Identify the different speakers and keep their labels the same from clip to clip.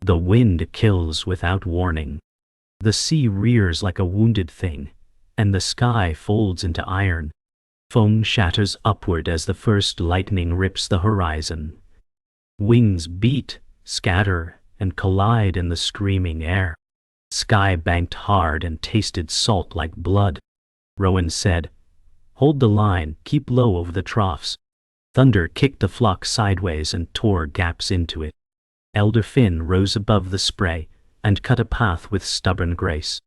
Speaker 1: The wind kills without warning. The sea rears like a wounded thing, and the sky folds into iron. Foam shatters upward as the first lightning rips the horizon. Wings beat, scatter, and collide in the screaming air. Skye banked hard and tasted salt like blood. Rowan said, "Hold the line, keep low over the troughs." Thunder kicked the flock sideways and tore gaps into it. Elder Finn rose above the spray and cut a path with stubborn grace.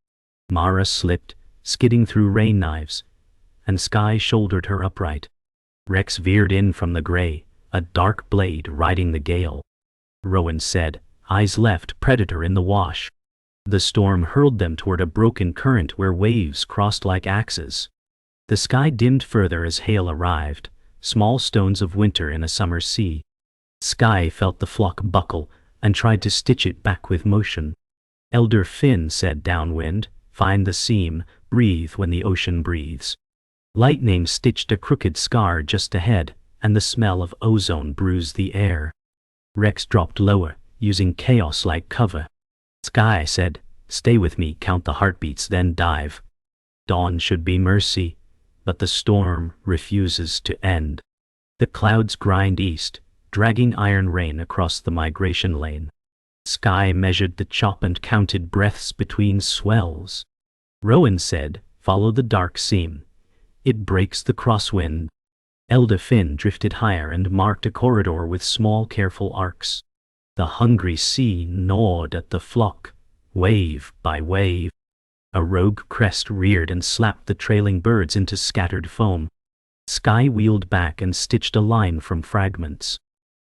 Speaker 1: Mara slipped, skidding through rain knives, and Skye shouldered her upright. Rex veered in from the gray, a dark blade riding the gale. Rowan said, eyes left, predator in the wash. The storm hurled them toward a broken current where waves crossed like axes. The sky dimmed further as hail arrived, small stones of winter in a summer sea. Skye felt the flock buckle and tried to stitch it back with motion. Elder Finn said downwind, "Find the seam, breathe when the ocean breathes." Lightning stitched a crooked scar just ahead, and the smell of ozone bruised the air. Rex dropped lower, using chaos like cover. Skye said, "Stay with me, count the heartbeats, then dive." Dawn should be mercy, but the storm refuses to end. The clouds grind east, dragging iron rain across the migration lane. Skye measured the chop and counted breaths between swells. Rowan said, "Follow the dark seam. It breaks the crosswind." Elder Finn drifted higher and marked a corridor with small careful arcs. The hungry sea gnawed at the flock, wave by wave. A rogue crest reared and slapped the trailing birds into scattered foam. Skye wheeled back and stitched a line from fragments.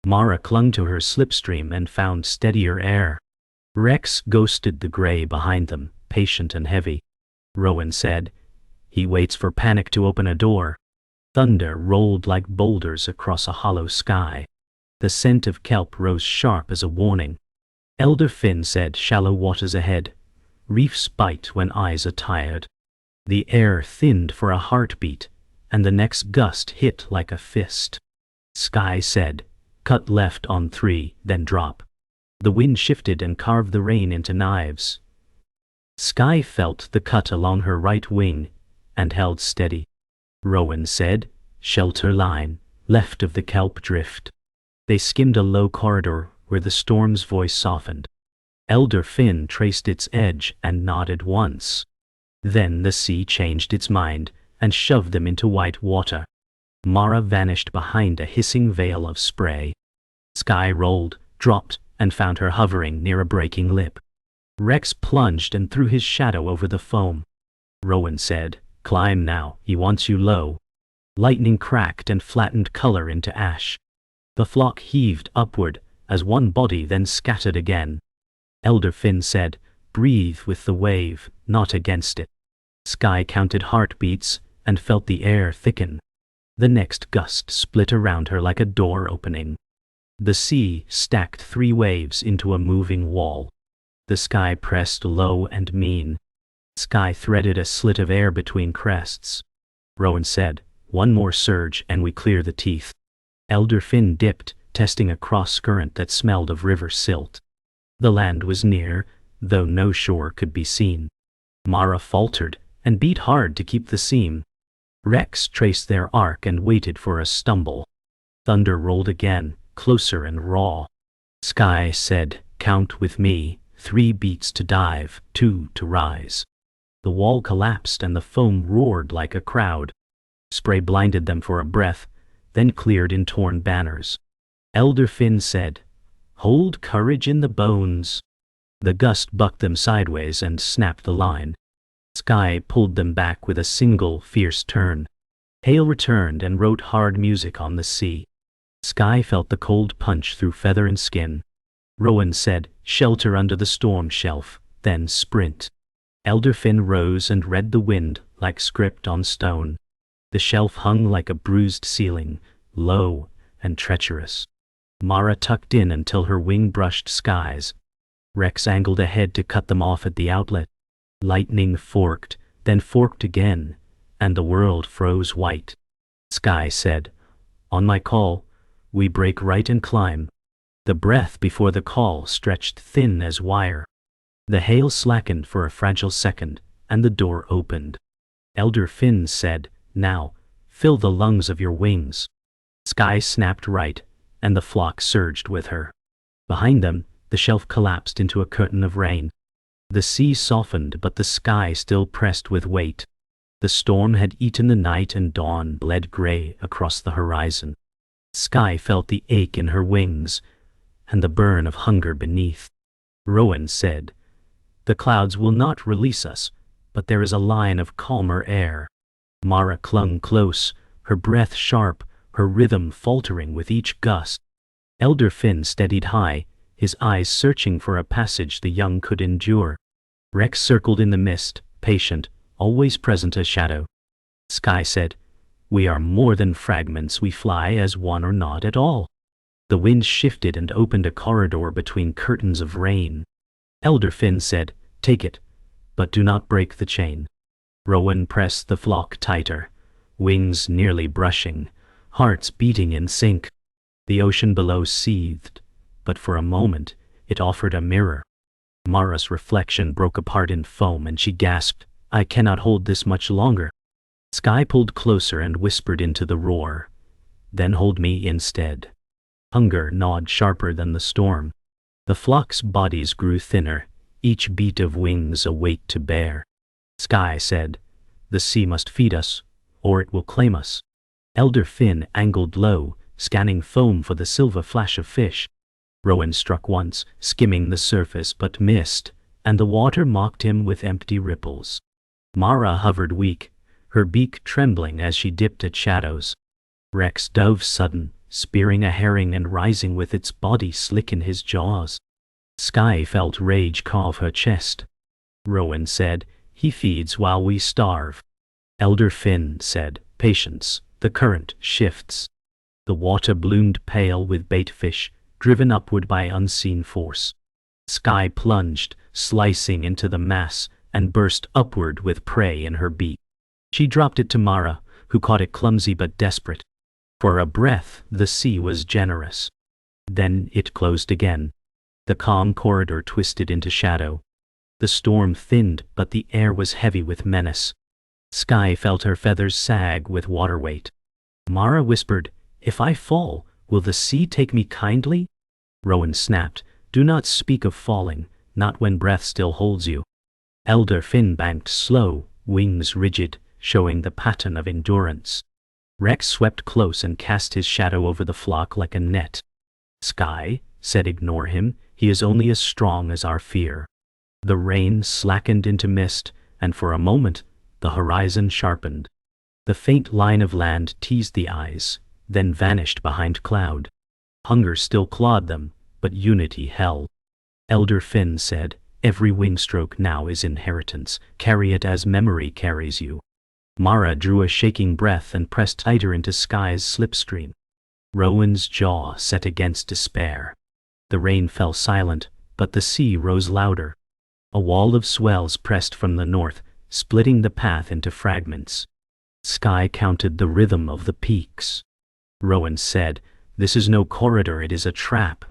Speaker 1: Mara clung to her slipstream and found steadier air. Rex ghosted the gray behind them, patient and heavy. Rowan said, "He waits for panic to open a door." Thunder rolled like boulders across a hollow sky. The scent of kelp rose sharp as a warning. Elder Finn said, "Shallow waters ahead. Reefs bite when eyes are tired." The air thinned for a heartbeat, and the next gust hit like a fist. Skye said, "Cut left on 3, then drop." The wind shifted and carved the rain into knives. Skye felt the cut along her right wing and held steady. Rowan said, "Shelter line, left of the kelp drift." They skimmed a low corridor where the storm's voice softened. Elder Finn traced its edge and nodded once. Then the sea changed its mind and shoved them into white water. Mara vanished behind a hissing veil of spray. Skye rolled, dropped, and found her hovering near a breaking lip. Rex plunged and threw his shadow over the foam. Rowan said, "Climb now, he wants you low." Lightning cracked and flattened color into ash. The flock heaved upward as one body then scattered again. Elder Finn said, "Breathe with the wave, not against it." Skye counted heartbeats and felt the air thicken. The next gust split around her like a door opening. The sea stacked 3 waves into a moving wall. The sky pressed low and mean. Skye threaded a slit of air between crests. Rowan said, "One more surge and we clear the teeth." Elder Finn dipped, testing a cross-current that smelled of river silt. The land was near, though no shore could be seen. Mara faltered and beat hard to keep the seam. Rex traced their arc and waited for a stumble. Thunder rolled again, closer and raw. Skye said, "Count with me, 3 beats to dive, 2 to rise." The wall collapsed and the foam roared like a crowd. Spray blinded them for a breath, then cleared in torn banners. Elder Finn said, "Hold courage in the bones." The gust bucked them sideways and snapped the line. Skye pulled them back with a single fierce turn. Hail returned and wrote hard music on the sea. Skye felt the cold punch through feather and skin. Rowan said, "Shelter under the storm shelf, then sprint." Elder Finn rose and read the wind like script on stone. The shelf hung like a bruised ceiling, low and treacherous. Mara tucked in until her wing brushed Skye's. Rex angled ahead to cut them off at the outlet. Lightning forked, then forked again, and the world froze white. Skye said, "On my call, we break right and climb." The breath before the call stretched thin as wire. The hail slackened for a fragile second, and the door opened. Elder Finn said, "Now, fill the lungs of your wings." Skye snapped right, and the flock surged with her. Behind them, the shelf collapsed into a curtain of rain. The sea softened, but the sky still pressed with weight. The storm had eaten the night, and dawn bled gray across the horizon. Skye felt the ache in her wings, and the burn of hunger beneath. Rowan said, "The clouds will not release us, but there is a line of calmer air." Mara clung close, her breath sharp, her rhythm faltering with each gust. Elder Finn steadied high, his eyes searching for a passage the young could endure. Rex circled in the mist, patient, always present as shadow. Skye said, "We are more than fragments, we fly as one or not at all." The wind shifted and opened a corridor between curtains of rain. Elder Finn said, "Take it, but do not break the chain." Rowan pressed the flock tighter, wings nearly brushing, hearts beating in sync. The ocean below seethed, but for a moment it offered a mirror. Mara's reflection broke apart in foam, and she gasped, "I cannot hold this much longer." Skye pulled closer and whispered into the roar, "Then hold me instead." Hunger gnawed sharper than the storm. The flock's bodies grew thinner, each beat of wings a weight to bear. Skye said, "The sea must feed us, or it will claim us." Elder Finn angled low, scanning foam for the silver flash of fish. Rowan struck once, skimming the surface, but missed, and the water mocked him with empty ripples. Mara hovered weak, her beak trembling as she dipped at shadows. Rex dove sudden, spearing a herring and rising with its body slick in his jaws. Skye felt rage carve her chest. Rowan said, "He feeds while we starve." Elder Finn said, "Patience, the current shifts." The water bloomed pale with bait fish, driven upward by unseen force. Skye plunged, slicing into the mass, and burst upward with prey in her beak. She dropped it to Mara, who caught it clumsy but desperate. For a breath, the sea was generous. Then it closed again. The calm corridor twisted into shadow. The storm thinned, but the air was heavy with menace. Skye felt her feathers sag with water weight. Mara whispered, "If I fall, will the sea take me kindly?" Rowan snapped, "Do not speak of falling, not when breath still holds you." Elder Finn banked slow, wings rigid, showing the pattern of endurance. Rex swept close and cast his shadow over the flock like a net. "Skye," said, "ignore him, he is only as strong as our fear." The rain slackened into mist, and for a moment, the horizon sharpened. The faint line of land teased the eyes, then vanished behind cloud. Hunger still clawed them, but unity held. Elder Finn said, "Every wing stroke now is inheritance, carry it as memory carries you." Mara drew a shaking breath and pressed tighter into Skye's slipstream. Rowan's jaw set against despair. The rain fell silent, but the sea rose louder. A wall of swells pressed from the north, splitting the path into fragments. Skye counted the rhythm of the peaks. Rowan said, "This is no corridor, it is a trap."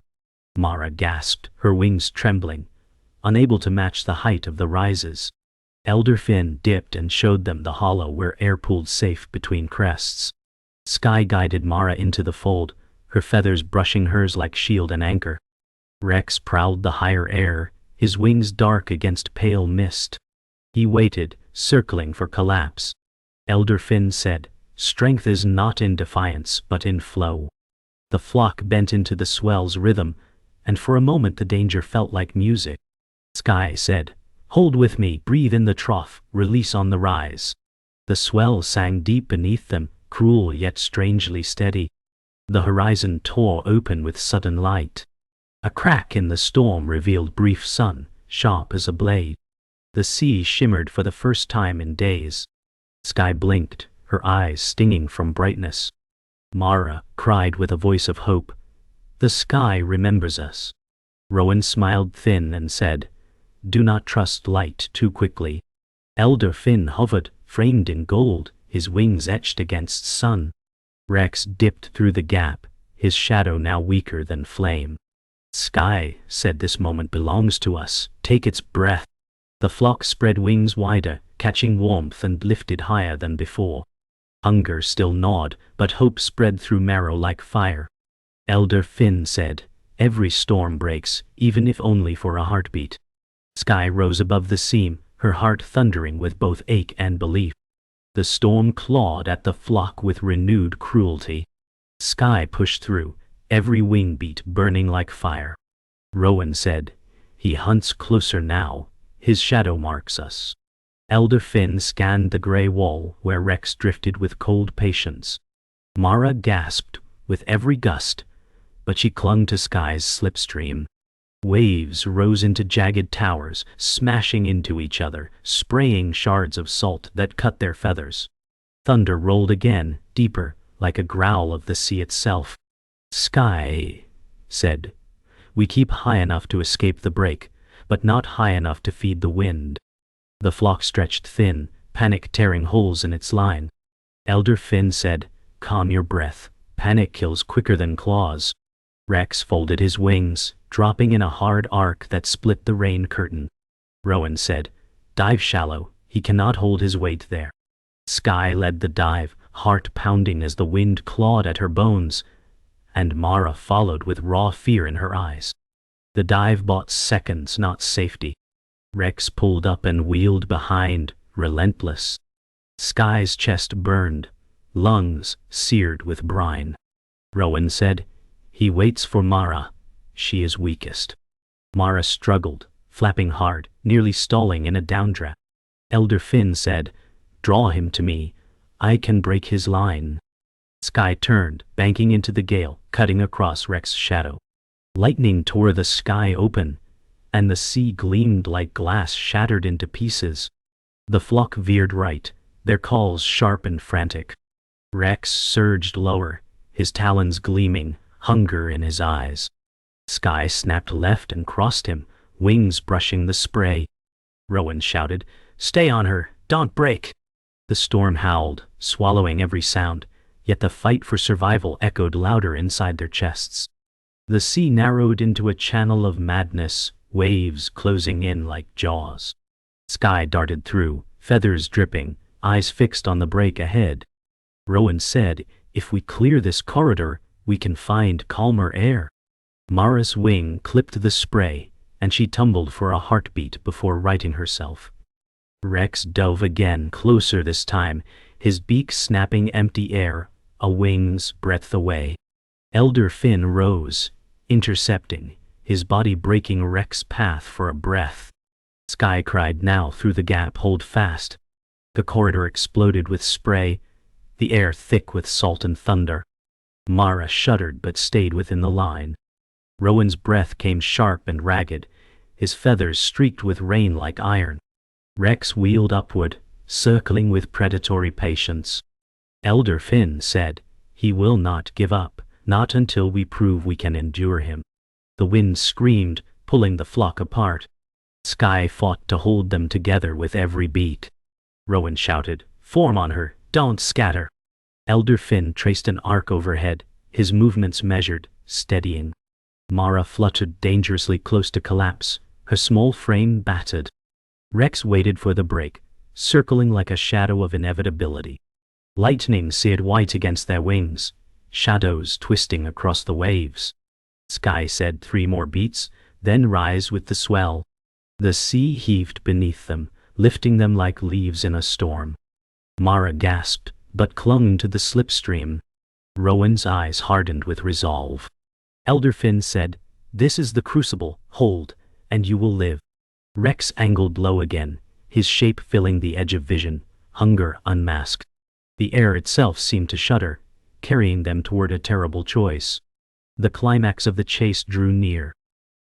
Speaker 1: Mara gasped, her wings trembling, unable to match the height of the rises. Elder Finn dipped and showed them the hollow where air pooled safe between crests. Skye guided Mara into the fold, her feathers brushing hers like shield and anchor. Rex prowled the higher air, his wings dark against pale mist. He waited, circling for collapse. Elder Finn said, "Strength is not in defiance, but in flow." The flock bent into the swell's rhythm, and for a moment the danger felt like music. Skye said, "Hold with me, breathe in the trough, release on the rise." The swell sang deep beneath them, cruel yet strangely steady. The horizon tore open with sudden light. A crack in the storm revealed brief sun, sharp as a blade. The sea shimmered for the first time in days. Skye blinked, her eyes stinging from brightness. Mara cried with a voice of hope, "The sky remembers us." Rowan smiled thin and said, "Do not trust light too quickly." Elder Finn hovered, framed in gold, his wings etched against sun. Rex dipped through the gap, his shadow now weaker than flame. Skye said, this moment belongs to us, take its breath. The flock spread wings wider, catching warmth, and lifted higher than before. Hunger still gnawed, but hope spread through marrow like fire. Elder Finn said, every storm breaks, even if only for a heartbeat. Skye rose above the seam, her heart thundering with both ache and belief. The storm clawed at the flock with renewed cruelty. Skye pushed through, every wing beat burning like fire. Rowan said, he hunts closer now, his shadow marks us. Elder Finn scanned the grey wall where Rex drifted with cold patience. Mara gasped with every gust, but she clung to Skye's slipstream. Waves rose into jagged towers, smashing into each other, spraying shards of salt that cut their feathers. Thunder rolled again, deeper, like a growl of the sea itself. Skye said, we keep high enough to escape the break, but not high enough to feed the wind. The flock stretched thin, panic tearing holes in its line. Elder Finn said, calm your breath, panic kills quicker than claws. Rex folded his wings, dropping in a hard arc that split the rain curtain. Rowan said, dive shallow, he cannot hold his weight there. Skye led the dive, heart pounding as the wind clawed at her bones, and Mara followed with raw fear in her eyes. The dive bought seconds, not safety. Rex pulled up and wheeled behind, relentless. Skye's chest burned, lungs seared with brine. Rowan said, he waits for Mara. She is weakest. Mara struggled, flapping hard, nearly stalling in a downdraft. Elder Finn said, draw him to me. I can break his line. Skye turned, banking into the gale, cutting across Rex's shadow. Lightning tore the sky open, and the sea gleamed like glass shattered into pieces. The flock veered right, their calls sharp and frantic. Rex surged lower, his talons gleaming, hunger in his eyes. Skye snapped left and crossed him, wings brushing the spray. Rowan shouted, stay on her, don't break. The storm howled, swallowing every sound, yet the fight for survival echoed louder inside their chests. The sea narrowed into a channel of madness, waves closing in like jaws. Skye darted through, feathers dripping, eyes fixed on the break ahead. Rowan said, if we clear this corridor, we can find calmer air. Mara's wing clipped the spray, and she tumbled for a heartbeat before righting herself. Rex dove again, closer this time, his beak snapping empty air, a wing's breadth away. Elder Finn rose, intercepting, his body breaking Rex's path for a breath. Skye cried now through the gap, hold fast. The corridor exploded with spray, the air thick with salt and thunder. Mara shuddered but stayed within the line. Rowan's breath came sharp and ragged, his feathers streaked with rain like iron. Rex wheeled upward, circling with predatory patience. Elder Finn said, he will not give up, not until we prove we can endure him. The wind screamed, pulling the flock apart. Skye fought to hold them together with every beat. Rowan shouted, form on her, don't scatter. Elder Finn traced an arc overhead, his movements measured, steadying. Mara fluttered dangerously close to collapse, her small frame battered. Rex waited for the break, circling like a shadow of inevitability. Lightning seared white against their wings, shadows twisting across the waves. Skye said 3 more beats, then rise with the swell. The sea heaved beneath them, lifting them like leaves in a storm. Mara gasped, but clung to the slipstream. Rowan's eyes hardened with resolve. Elder Finn said, this is the crucible, hold, and you will live. Rex angled low again, his shape filling the edge of vision, hunger unmasked. The air itself seemed to shudder, carrying them toward a terrible choice. The climax of the chase drew near.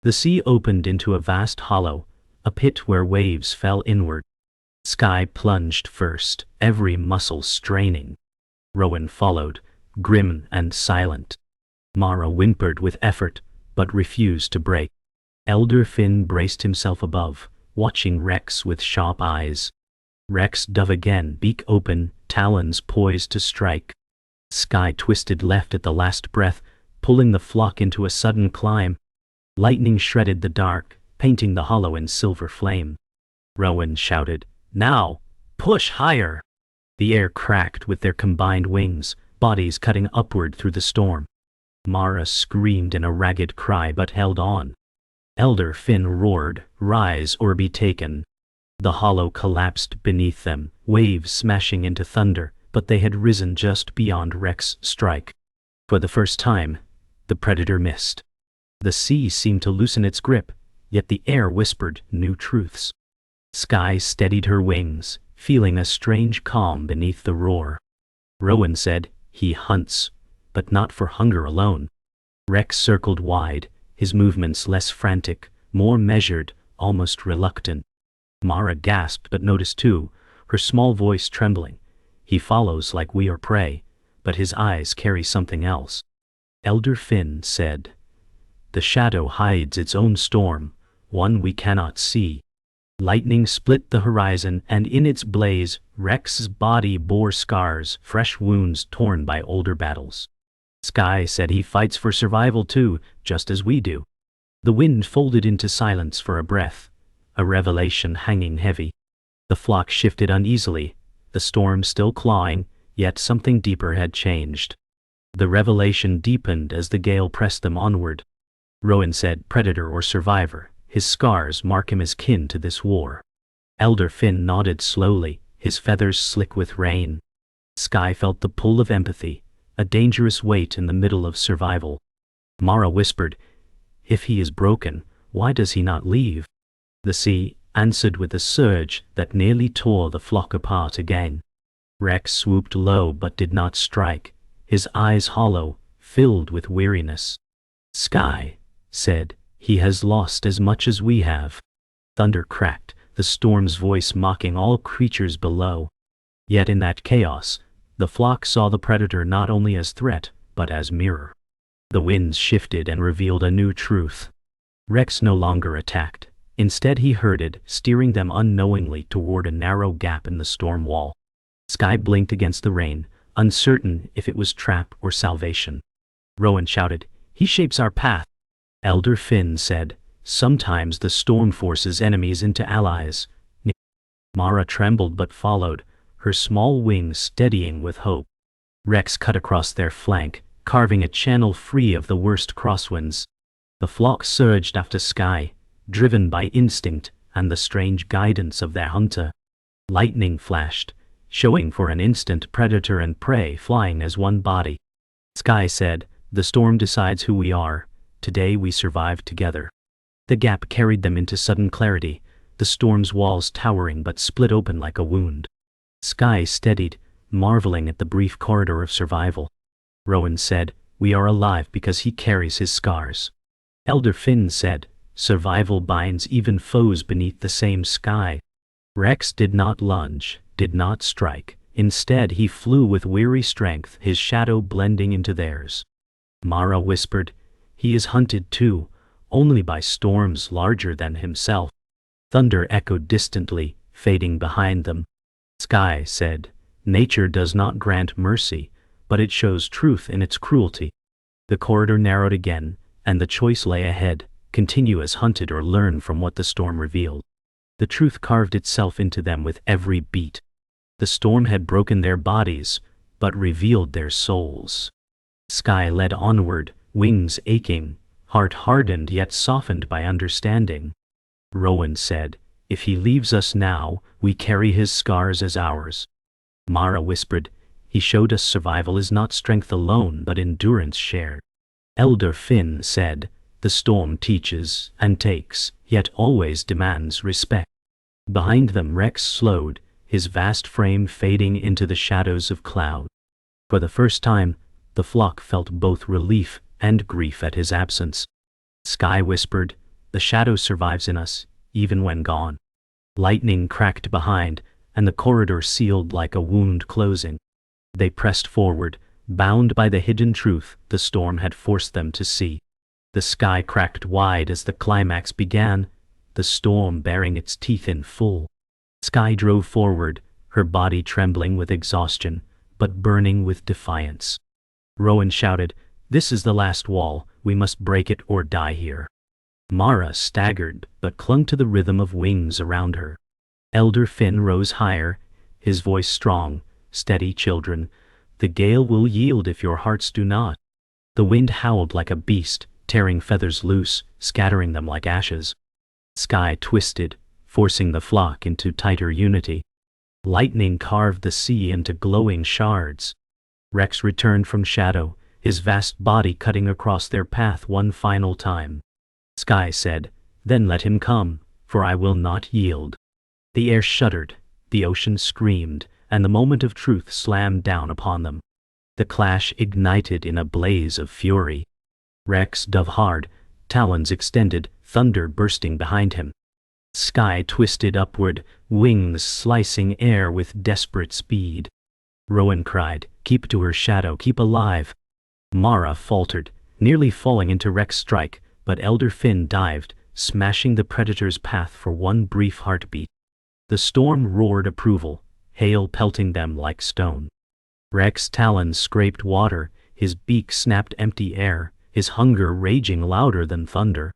Speaker 1: The sea opened into a vast hollow, a pit where waves fell inward. Skye plunged first, every muscle straining. Rowan followed, grim and silent. Mara whimpered with effort, but refused to break. Elder Finn braced himself above, watching Rex with sharp eyes. Rex dove again, beak open, talons poised to strike. Skye twisted left at the last breath, pulling the flock into a sudden climb. Lightning shredded the dark, painting the hollow in silver flame. Rowan shouted, "Now! Push higher!" The air cracked with their combined wings, bodies cutting upward through the storm. Mara screamed in a ragged cry but held on. Elder Finn roared, "Rise or be taken." The hollow collapsed beneath them, waves smashing into thunder, but they had risen just beyond Rex's strike. For the first time, the predator missed. The sea seemed to loosen its grip, yet the air whispered new truths. Skye steadied her wings, feeling a strange calm beneath the roar. Rowan said, "He hunts, but not for hunger alone." Rex circled wide, his movements less frantic, more measured, almost reluctant. Mara gasped but noticed too, her small voice trembling. "He follows like we are prey, but his eyes carry something else." Elder Finn said, "The shadow hides its own storm, one we cannot see." Lightning split the horizon, and in its blaze, Rex's body bore scars, fresh wounds torn by older battles. Skye said, "He fights for survival too, just as we do." The wind folded into silence for a breath, a revelation hanging heavy. The flock shifted uneasily, the storm still clawing, yet something deeper had changed. The revelation deepened as the gale pressed them onward. Rowan said, "Predator or survivor, his scars mark him as kin to this war." Elder Finn nodded slowly, his feathers slick with rain. Skye felt the pull of empathy, a dangerous weight in the middle of survival. Mara whispered, "If he is broken, why does he not leave?" The sea answered with a surge that nearly tore the flock apart again. Rex swooped low but did not strike, his eyes hollow, filled with weariness. Skye said, "He has lost as much as we have." Thunder cracked, the storm's voice mocking all creatures below. Yet in that chaos, the flock saw the predator not only as threat, but as mirror. The winds shifted and revealed a new truth. Rex no longer attacked. Instead he herded, steering them unknowingly toward a narrow gap in the storm wall. Skye blinked against the rain, uncertain if it was trap or salvation. Rowan shouted, "He shapes our path." Elder Finn said, "Sometimes the storm forces enemies into allies." Mara trembled but followed, her small wings steadying with hope. Rex cut across their flank, carving a channel free of the worst crosswinds. The flock surged after Skye, driven by instinct and the strange guidance of their hunter. Lightning flashed, showing for an instant predator and prey flying as one body. Skye said, "The storm decides who we are. Today we survived together." The gap carried them into sudden clarity, the storm's walls towering but split open like a wound. Skye steadied, marveling at the brief corridor of survival. Rowan said, "We are alive because he carries his scars." Elder Finn said, "Survival binds even foes beneath the same sky." Rex did not lunge, did not strike. Instead he flew with weary strength, his shadow blending into theirs. Mara whispered, "He is hunted too, only by storms larger than himself." Thunder echoed distantly, fading behind them. Skye said, "Nature does not grant mercy, but it shows truth in its cruelty." The corridor narrowed again, and the choice lay ahead: continue as hunted or learn from what the storm revealed. The truth carved itself into them with every beat. The storm had broken their bodies, but revealed their souls. Skye led onward, wings aching, heart hardened yet softened by understanding. Rowan said, "If he leaves us now, we carry his scars as ours." Mara whispered, "He showed us survival is not strength alone but endurance shared." Elder Finn said, "The storm teaches and takes, yet always demands respect." Behind them Rex slowed, his vast frame fading into the shadows of cloud. For the first time, the flock felt both relief and grief at his absence. Skye whispered, "The shadow survives in us, even when gone." Lightning cracked behind, and the corridor sealed like a wound closing. They pressed forward, bound by the hidden truth the storm had forced them to see. The sky cracked wide as the climax began, the storm baring its teeth in full. Skye drove forward, her body trembling with exhaustion, but burning with defiance. Rowan shouted, "This is the last wall, we must break it or die here." Mara staggered, but clung to the rhythm of wings around her. Elder Finn rose higher, his voice strong. Steady, children. The gale will yield if your hearts do not. The wind howled like a beast, tearing feathers loose, scattering them like ashes. Skye twisted, forcing the flock into tighter unity. Lightning carved the sea into glowing shards. Rex returned from shadow, his vast body cutting across their path one final time. Skye said, "Then let him come, for I will not yield." The air shuddered, the ocean screamed, and the moment of truth slammed down upon them. The clash ignited in a blaze of fury. Rex dove hard, talons extended, thunder bursting behind him. Skye twisted upward, wings slicing air with desperate speed. Rowan cried, "Keep to her shadow, keep alive." Mara faltered, nearly falling into Rex's strike, but Elder Finn dived, smashing the predator's path for one brief heartbeat. The storm roared approval, hail pelting them like stone. Rex's talons scraped water, his beak snapped empty air, his hunger raging louder than thunder.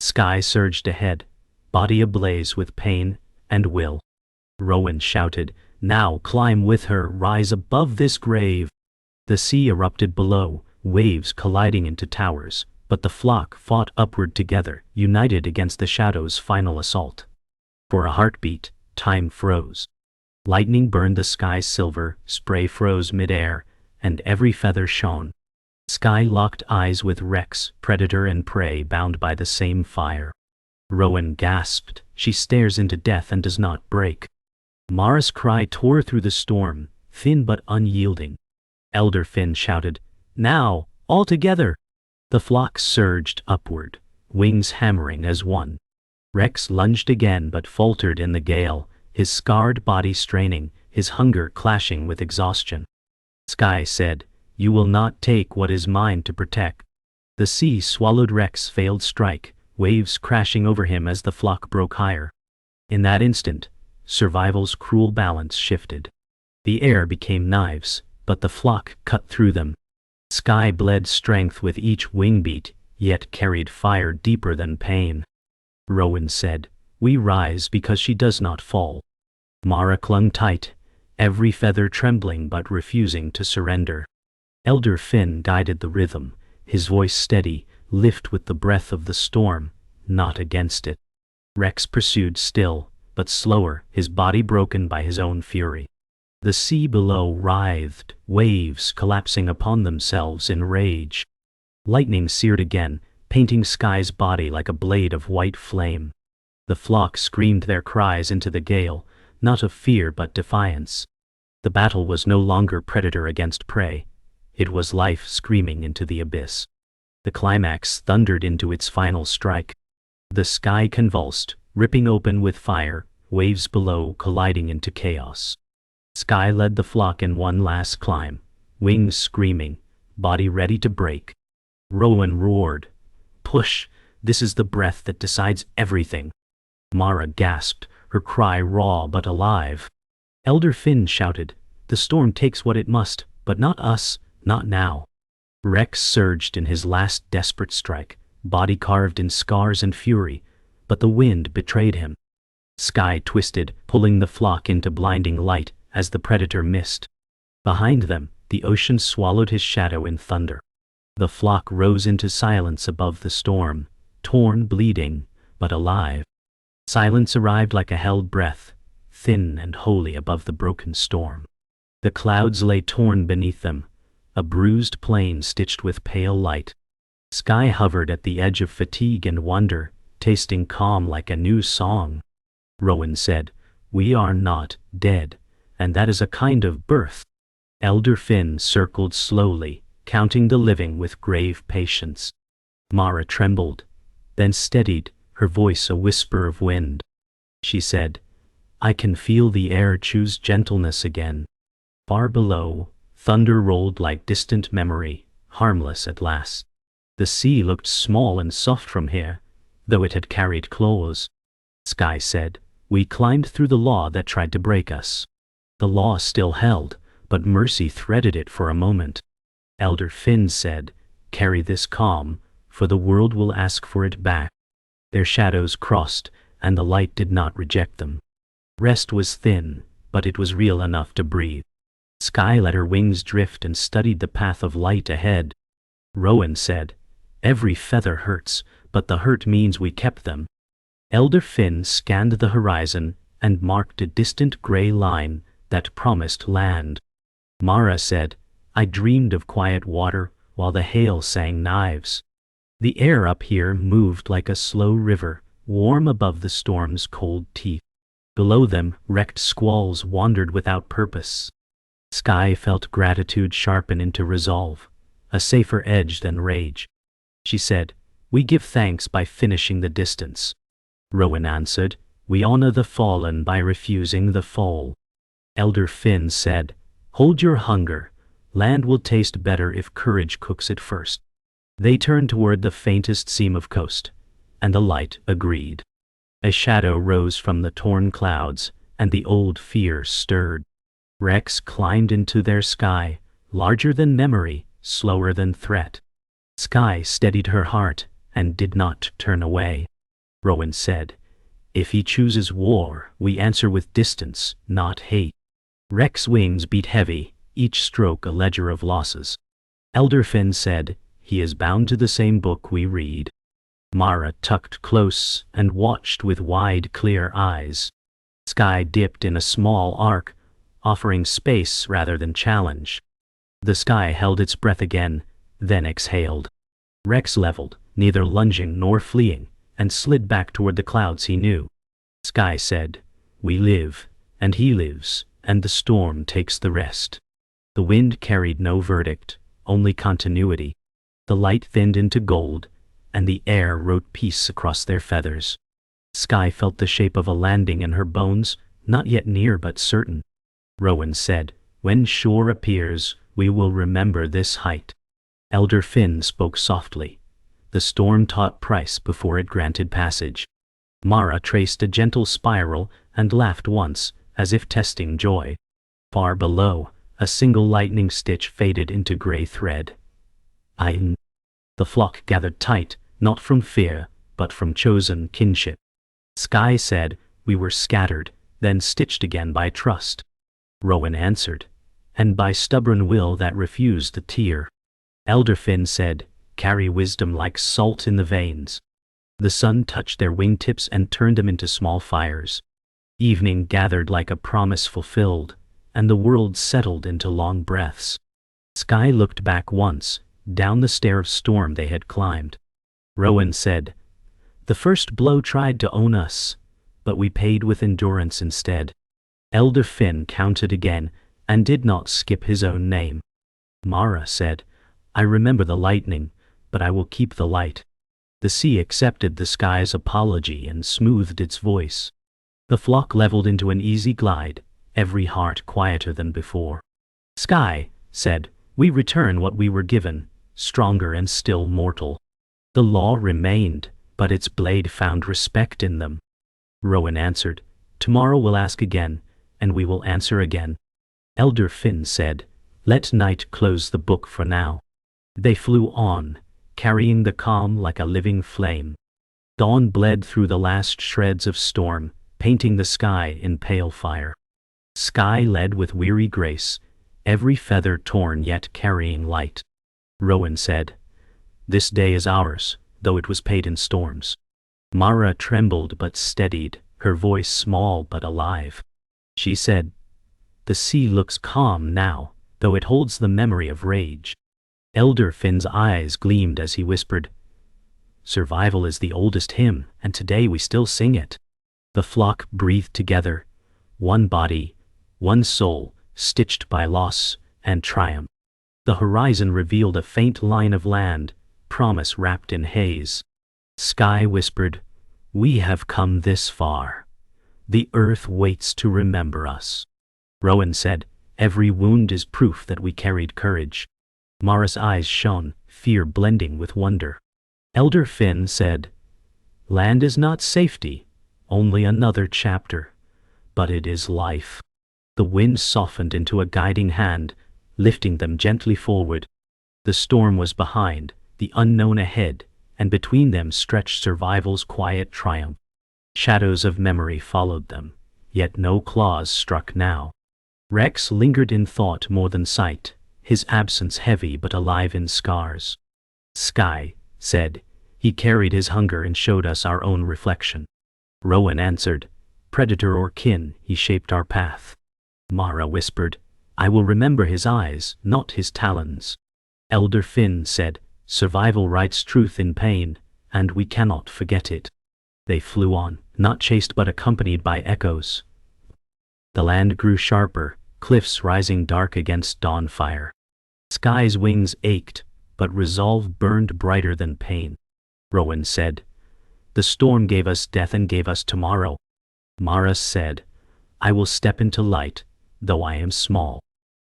Speaker 1: Skye surged ahead, body ablaze with pain and will. Rowan shouted, "Now climb with her, rise above this grave." The sea erupted below, waves colliding into towers, but the flock fought upward together, united against the shadow's final assault. For a heartbeat, time froze. Lightning burned the sky silver, spray froze mid-air, and every feather shone. Skye locked eyes with Rex, predator and prey bound by the same fire. Rowan gasped, "She stares into death and does not break." Mara's cry tore through the storm, thin but unyielding. Elder Finn shouted, "Now, all together!" The flock surged upward, wings hammering as one. Rex lunged again but faltered in the gale, his scarred body straining, his hunger clashing with exhaustion. Skye said, "You will not take what is mine to protect." The sea swallowed Rex's failed strike, waves crashing over him as the flock broke higher. In that instant, survival's cruel balance shifted. The air became knives, but the flock cut through them. Skye bled strength with each wing beat, yet carried fire deeper than pain. Rowan said, "We rise because she does not fall." Mara clung tight, every feather trembling but refusing to surrender. Elder Finn guided the rhythm, his voice steady, lift with the breath of the storm, not against it. Rex pursued still, but slower, his body broken by his own fury. The sea below writhed, waves collapsing upon themselves in rage. Lightning seared again, painting Skye's body like a blade of white flame. The flock screamed their cries into the gale, not of fear but defiance. The battle was no longer predator against prey. It was life screaming into the abyss. The climax thundered into its final strike. The sky convulsed, ripping open with fire, waves below colliding into chaos. Skye led the flock in one last climb, wings screaming, body ready to break. Rowan roared, "Push! This is the breath that decides everything." Mara gasped, her cry raw but alive. Elder Finn shouted, "The storm takes what it must, but not us, not now." Rex surged in his last desperate strike, body carved in scars and fury, but the wind betrayed him. Skye twisted, pulling the flock into blinding light as the predator missed. Behind them, the ocean swallowed his shadow in thunder. The flock rose into silence above the storm, torn, bleeding, but alive. Silence arrived like a held breath, thin and holy above the broken storm. The clouds lay torn beneath them, a bruised plain stitched with pale light. Skye hovered at the edge of fatigue and wonder, tasting calm like a new song. Rowan said, "We are not dead, and that is a kind of birth." Elder Finn circled slowly, counting the living with grave patience. Mara trembled, then steadied, her voice a whisper of wind. She said, "I can feel the air choose gentleness again." Far below, thunder rolled like distant memory, harmless at last. The sea looked small and soft from here, though it had carried claws. Skye said, "We climbed through the law that tried to break us. The law still held, but mercy threaded it for a moment." Elder Finn said, "Carry this calm, for the world will ask for it back." Their shadows crossed, and the light did not reject them. Rest was thin, but it was real enough to breathe. Skye let her wings drift and studied the path of light ahead. Rowan said, "Every feather hurts, but the hurt means we kept them." Elder Finn scanned the horizon and marked a distant gray line that promised land. Mara said, "I dreamed of quiet water while the hail sang knives." The air up here moved like a slow river, warm above the storm's cold teeth. Below them, wrecked squalls wandered without purpose. Skye felt gratitude sharpen into resolve, a safer edge than rage. She said, "We give thanks by finishing the distance." Rowan answered, "We honor the fallen by refusing the fall." Elder Finn said, "Hold your hunger. Land will taste better if courage cooks it first." They turned toward the faintest seam of coast, and the light agreed. A shadow rose from the torn clouds, and the old fear stirred. Rex climbed into their sky, larger than memory, slower than threat. Skye steadied her heart and did not turn away. Rowan said, "If he chooses war, we answer with distance, not hate." Rex's wings beat heavy, each stroke a ledger of losses. Elder Finn said, "He is bound to the same book we read." Mara tucked close and watched with wide, clear eyes. Skye dipped in a small arc, offering space rather than challenge. The sky held its breath again, then exhaled. Rex leveled, neither lunging nor fleeing, and slid back toward the clouds he knew. Skye said, "We live, and he lives, and the storm takes the rest." The wind carried no verdict, only continuity. The light thinned into gold, and the air wrote peace across their feathers. Skye felt the shape of a landing in her bones, not yet near but certain. Rowan said, "When shore appears, we will remember this height." Elder Finn spoke softly. The storm taught price before it granted passage. Mara traced a gentle spiral and laughed once, as if testing joy. Far below, a single lightning stitch faded into gray thread. The flock gathered tight, not from fear, but from chosen kinship. Skye said, "We were scattered, then stitched again by trust." Rowan answered, "And by stubborn will that refused a tear." Elder Finn said, "Carry wisdom like salt in the veins." The sun touched their wingtips and turned them into small fires. Evening gathered like a promise fulfilled, and the world settled into long breaths. Skye looked back once, down the stair of storm they had climbed. Rowan said, "The first blow tried to own us, but we paid with endurance instead." Elder Finn counted again, and did not skip his own name. Mara said, "I remember the lightning, but I will keep the light." The sea accepted the sky's apology and smoothed its voice. The flock leveled into an easy glide, every heart quieter than before. Skye said, "We return what we were given, stronger and still mortal." The law remained, but its blade found respect in them. Rowan answered, "Tomorrow we'll ask again, and we will answer again." Elder Finn said, "Let night close the book for now." They flew on, carrying the calm like a living flame. Dawn bled through the last shreds of storm, painting the sky in pale fire. Skye led with weary grace, every feather torn yet carrying light. Rowan said, "This day is ours, though it was paid in storms." Mara trembled but steadied, her voice small but alive. She said, "The sea looks calm now, though it holds the memory of rage." Elder Finn's eyes gleamed as he whispered, "Survival is the oldest hymn, and today we still sing it." The flock breathed together, one body, one soul, stitched by loss and triumph. The horizon revealed a faint line of land, promise wrapped in haze. Skye whispered, "We have come this far. The earth waits to remember us." Rowan said, "Every wound is proof that we carried courage." Mara's eyes shone, fear blending with wonder. Elder Finn said, "Land is not safety, only another chapter, but it is life." The wind softened into a guiding hand, lifting them gently forward. The storm was behind, the unknown ahead, and between them stretched survival's quiet triumph. Shadows of memory followed them, yet no claws struck now. Rex lingered in thought more than sight, his absence heavy but alive in scars. Skye said, he carried his hunger and showed us our own reflection. Rowan answered, predator or kin, he shaped our path. Mara whispered, I will remember his eyes, not his talons. Elder Finn said, survival writes truth in pain, and we cannot forget it. They flew on, not chased but accompanied by echoes. The land grew sharper, cliffs rising dark against dawn fire. Skye's wings ached, but resolve burned brighter than pain. Rowan said, the storm gave us death and gave us tomorrow. Mara said, I will step into light, though I am small.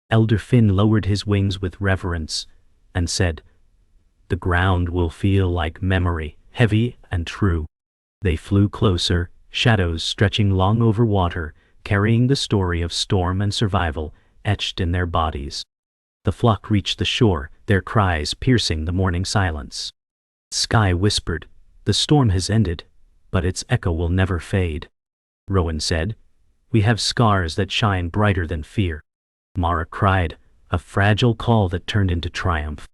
Speaker 1: Elder Finn lowered his wings with reverence, and said, the ground will feel like memory, heavy and true. They flew closer, shadows stretching long over water, carrying the story of storm and survival etched in their bodies. The flock reached the shore, their cries piercing the morning silence. Skye whispered, the storm has ended, but its echo will never fade. Rowan said, we have scars that shine brighter than fear. Mara cried, a fragile call that turned into triumph.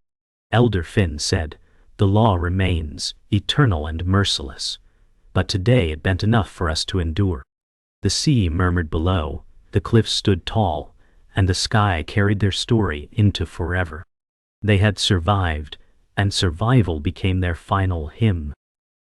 Speaker 1: Elder Finn said, the law remains, eternal and merciless. But today it bent enough for us to endure. The sea murmured below, the cliffs stood tall, and the sky carried their story into forever. They had survived, and survival became their final hymn.